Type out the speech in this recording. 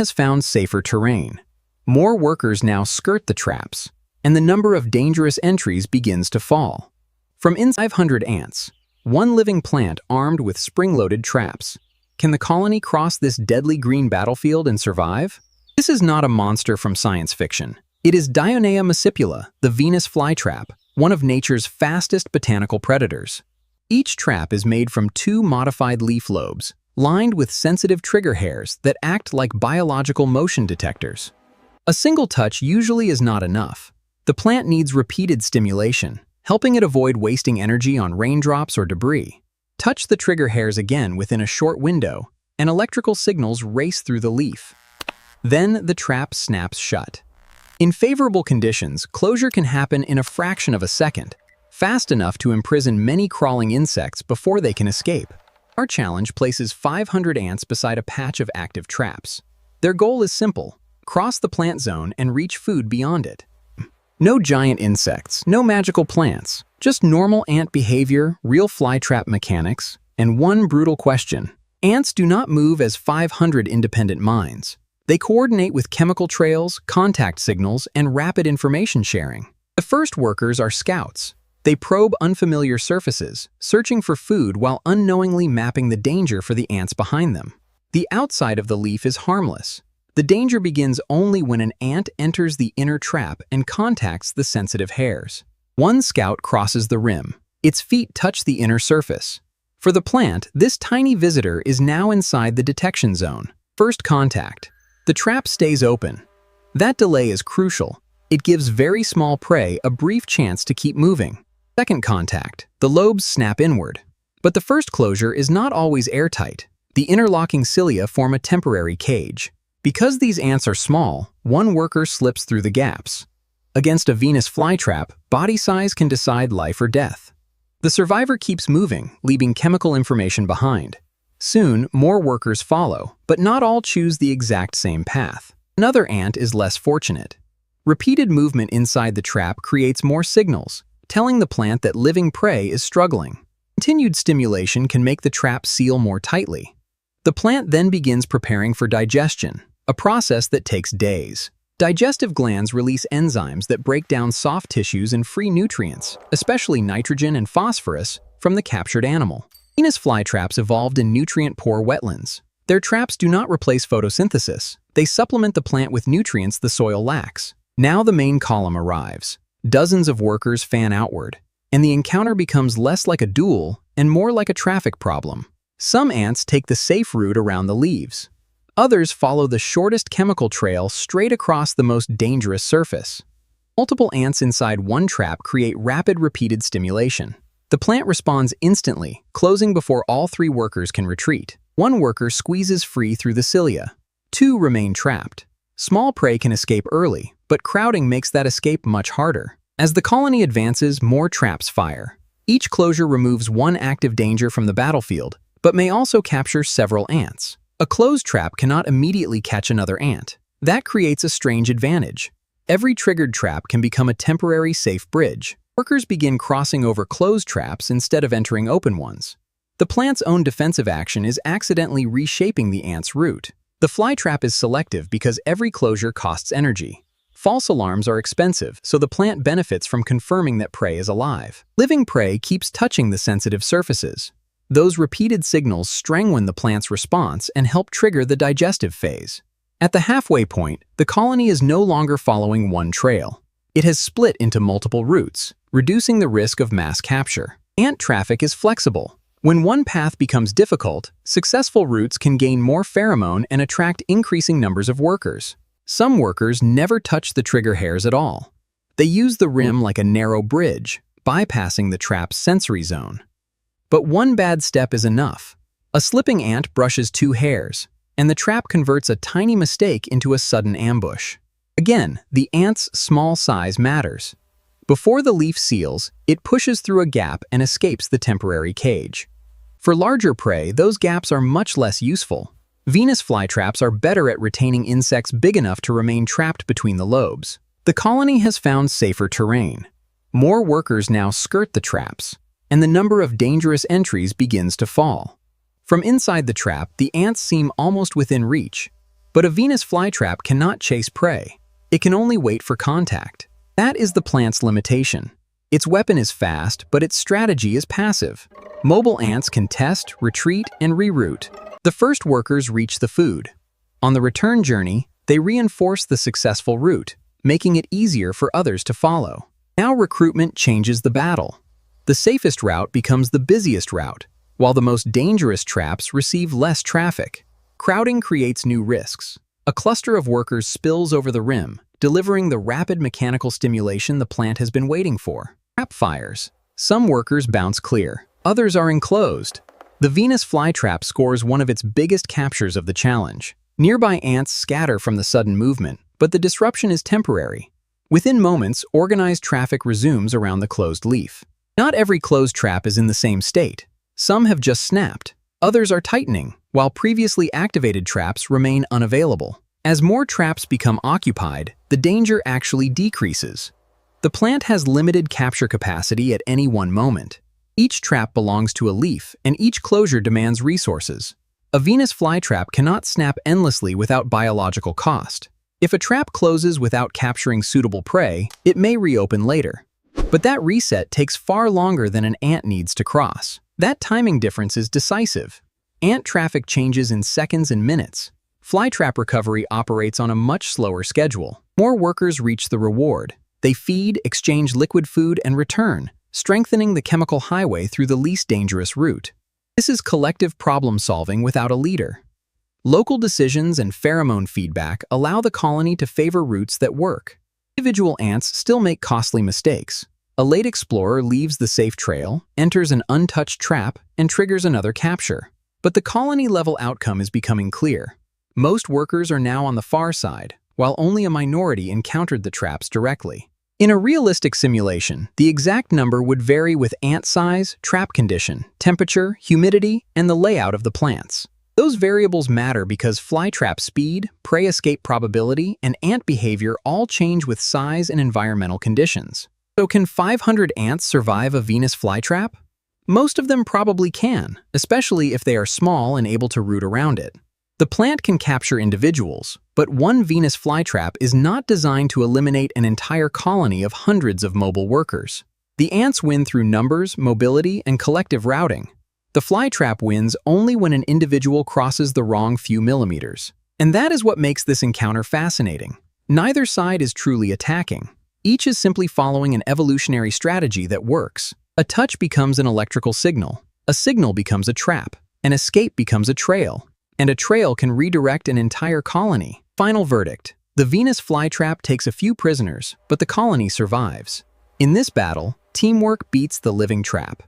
has found safer terrain. More workers now skirt the traps, and the number of dangerous entries begins to fall. From inside 500 ants, one living plant armed with spring-loaded traps. Can the colony cross this deadly green battlefield and survive? This is not a monster from science fiction. It is Dionea muscipula, the Venus flytrap, one of nature's fastest botanical predators. Each trap is made from 2 modified leaf lobes, lined with sensitive trigger hairs that act like biological motion detectors. A single touch usually is not enough. The plant needs repeated stimulation, helping it avoid wasting energy on raindrops or debris. Touch the trigger hairs again within a short window, and electrical signals race through the leaf. Then the trap snaps shut. In favorable conditions, closure can happen in a fraction of a second, fast enough to imprison many crawling insects before they can escape. Our challenge places 500 ants beside a patch of active traps. Their goal is simple: cross the plant zone and reach food beyond it. No giant insects, no magical plants, just normal ant behavior, real flytrap mechanics, and one brutal question. Ants do not move as 500 independent minds. They coordinate with chemical trails, contact signals, and rapid information sharing. The first workers are scouts. They probe unfamiliar surfaces, searching for food while unknowingly mapping the danger for the ants behind them. The outside of the leaf is harmless. The danger begins only when an ant enters the inner trap and contacts the sensitive hairs. One scout crosses the rim. Its feet touch the inner surface. For the plant, this tiny visitor is now inside the detection zone. First contact. The trap stays open. That delay is crucial. It gives very small prey a brief chance to keep moving. Second contact. The lobes snap inward. But the first closure is not always airtight. The interlocking cilia form a temporary cage. Because these ants are small, one worker slips through the gaps. Against a Venus flytrap, body size can decide life or death. The survivor keeps moving, leaving chemical information behind. Soon, more workers follow, but not all choose the exact same path. Another ant is less fortunate. Repeated movement inside the trap creates more signals, telling the plant that living prey is struggling. Continued stimulation can make the trap seal more tightly. The plant then begins preparing for digestion, a process that takes days. Digestive glands release enzymes that break down soft tissues and free nutrients, especially nitrogen and phosphorus, from the captured animal. Venus flytraps evolved in nutrient-poor wetlands. Their traps do not replace photosynthesis. They supplement the plant with nutrients the soil lacks. Now the main column arrives. Dozens of workers fan outward, and the encounter becomes less like a duel and more like a traffic problem. Some ants take the safe route around the leaves. Others follow the shortest chemical trail straight across the most dangerous surface. Multiple ants inside one trap create rapid repeated stimulation. The plant responds instantly, closing before all 3 workers can retreat. One worker squeezes free through the cilia. 2 remain trapped. Small prey can escape early, but crowding makes that escape much harder. As the colony advances, more traps fire. Each closure removes one active danger from the battlefield, but may also capture several ants. A closed trap cannot immediately catch another ant. That creates a strange advantage. Every triggered trap can become a temporary safe bridge. Workers begin crossing over closed traps instead of entering open ones. The plant's own defensive action is accidentally reshaping the ant's route. The flytrap is selective because every closure costs energy. False alarms are expensive, so the plant benefits from confirming that prey is alive. Living prey keeps touching the sensitive surfaces. Those repeated signals strengthen the plant's response and help trigger the digestive phase. At the halfway point, the colony is no longer following one trail. It has split into multiple routes, reducing the risk of mass capture. Ant traffic is flexible. When one path becomes difficult, successful routes can gain more pheromone and attract increasing numbers of workers. Some workers never touch the trigger hairs at all. They use the rim like a narrow bridge, bypassing the trap's sensory zone. But one bad step is enough. A slipping ant brushes 2 hairs, and the trap converts a tiny mistake into a sudden ambush. Again, the ant's small size matters. Before the leaf seals, it pushes through a gap and escapes the temporary cage. For larger prey, those gaps are much less useful. Venus flytraps are better at retaining insects big enough to remain trapped between the lobes. The colony has found safer terrain. More workers now skirt the traps, and the number of dangerous entries begins to fall. From inside the trap, the ants seem almost within reach. But a Venus flytrap cannot chase prey. It can only wait for contact. That is the plant's limitation. Its weapon is fast, but its strategy is passive. Mobile ants can test, retreat, and reroute. The first workers reach the food. On the return journey, they reinforce the successful route, making it easier for others to follow. Now recruitment changes the battle. The safest route becomes the busiest route, while the most dangerous traps receive less traffic. Crowding creates new risks. A cluster of workers spills over the rim, delivering the rapid mechanical stimulation the plant has been waiting for. Trap fires. Some workers bounce clear, others are enclosed. The Venus flytrap scores one of its biggest captures of the challenge. Nearby ants scatter from the sudden movement, but the disruption is temporary. Within moments, organized traffic resumes around the closed leaf. Not every closed trap is in the same state. Some have just snapped. Others are tightening, while previously activated traps remain unavailable. As more traps become occupied, the danger actually decreases. The plant has limited capture capacity at any one moment. Each trap belongs to a leaf, and each closure demands resources. A Venus flytrap cannot snap endlessly without biological cost. If a trap closes without capturing suitable prey, it may reopen later. But that reset takes far longer than an ant needs to cross. That timing difference is decisive. Ant traffic changes in seconds and minutes. Flytrap recovery operates on a much slower schedule. More workers reach the reward. They feed, exchange liquid food, and return, strengthening the chemical highway through the least dangerous route. This is collective problem solving without a leader. Local decisions and pheromone feedback allow the colony to favor routes that work. Individual ants still make costly mistakes. A late explorer leaves the safe trail, enters an untouched trap, and triggers another capture. But the colony-level outcome is becoming clear. Most workers are now on the far side, while only a minority encountered the traps directly. In a realistic simulation, the exact number would vary with ant size, trap condition, temperature, humidity, and the layout of the plants. Those variables matter because flytrap speed, prey escape probability, and ant behavior all change with size and environmental conditions. So can 500 ants survive a Venus flytrap? Most of them probably can, especially if they are small and able to root around it. The plant can capture individuals, but one Venus flytrap is not designed to eliminate an entire colony of hundreds of mobile workers. The ants win through numbers, mobility, and collective routing. The flytrap wins only when an individual crosses the wrong few millimeters. And that is what makes this encounter fascinating. Neither side is truly attacking. Each is simply following an evolutionary strategy that works. A touch becomes an electrical signal. A signal becomes a trap. An escape becomes a trail. And a trail can redirect an entire colony. Final verdict. The Venus flytrap takes a few prisoners, but the colony survives. In this battle, teamwork beats the living trap.